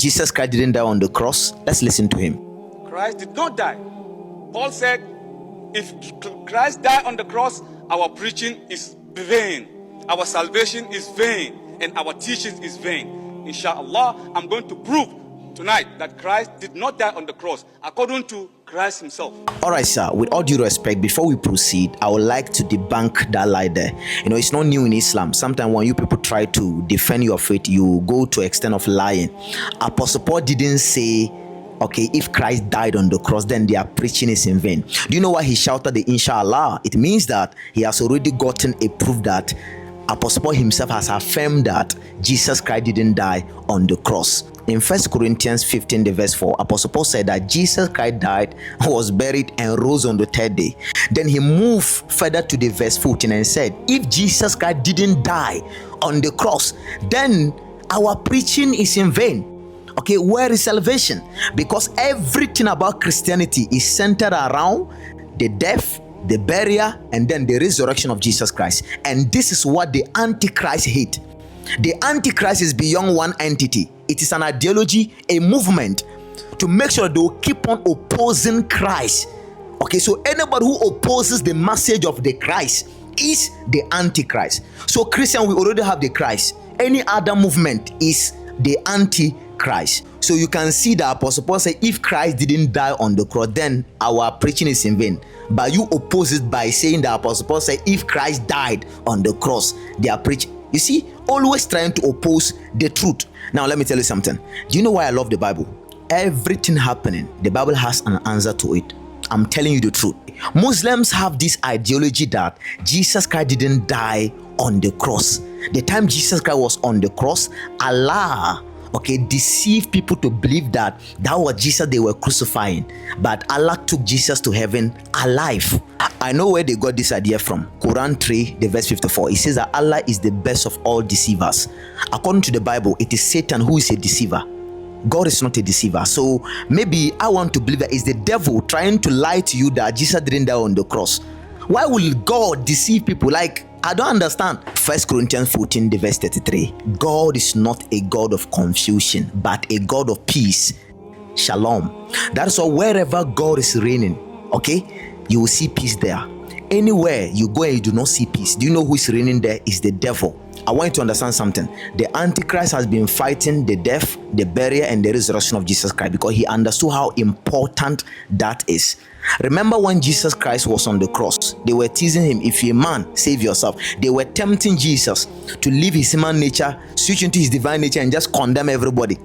Jesus Christ didn't die on the cross? Let's listen to him. Christ did not die. Paul said, if Christ died on the cross, our preaching is vain, our salvation is vain, and our teaching is vain. Inshallah, I'm going to prove tonight that Christ did not die on the cross according to Christ himself. All right, sir, with all due respect, before we proceed, I would like to debunk that lie there. It's not new in Islam. Sometimes when you people try to defend your faith, you go to extent of lying. Apostle Paul didn't say, okay, if Christ died on the cross, then their preaching is in vain. Do you know why he shouted the inshallah? It means that he has already gotten a proof that Apostle Paul himself has affirmed that Jesus Christ didn't die on the cross. In 1 Corinthians 15, the verse 4, Apostle Paul said that Jesus Christ died, was buried, and rose on the third day. Then he moved further to the verse 14 and said, if Jesus Christ didn't die on the cross, then our preaching is in vain. Okay, where is salvation? Because everything about Christianity is centered around the death, the burial, and then the resurrection of Jesus Christ. And this is what the Antichrist hate. The Antichrist is beyond one entity. It is an ideology, a movement to make sure they will keep on opposing Christ. Okay, so anybody who opposes the message of the Christ is the Antichrist. So Christian, we already have the Christ. Any other movement is the Antichrist. So you can see that Apostle Paul said, if Christ didn't die on the cross, then our preaching is in vain. But you oppose it by saying that Apostle Paul said, if Christ died on the cross, they are preaching. You see, always trying to oppose the truth. Now, let me tell you something. Do you know why I love the Bible? Everything happening, the Bible has an answer to it. I'm telling you the truth. Muslims have this ideology that Jesus Christ didn't die on the cross. The time Jesus Christ was on the cross, Allah, deceived people to believe that that was Jesus they were crucifying. But Allah took Jesus to heaven alive. I know where they got this idea from. Quran 3, the verse 54. It says that Allah is the best of all deceivers. According to the Bible, it is Satan who is a deceiver. God is not a deceiver. So maybe I want to believe that it's the devil trying to lie to you that Jesus didn't die on the cross. Why will God deceive people? I don't understand. 1 Corinthians 14, the verse 33. God is not a God of confusion, but a God of peace. Shalom. That's why wherever God is reigning, you will see peace there. Anywhere you go and you do not see peace, do you know who is reigning there? Is the devil. I want you to understand something. The Antichrist has been fighting the death, the burial, and the resurrection of Jesus Christ because he understood how important that is. Remember when Jesus Christ was on the cross, they were teasing him, if you're a man, save yourself. They were tempting Jesus to leave his human nature, switch into his divine nature, and just condemn everybody.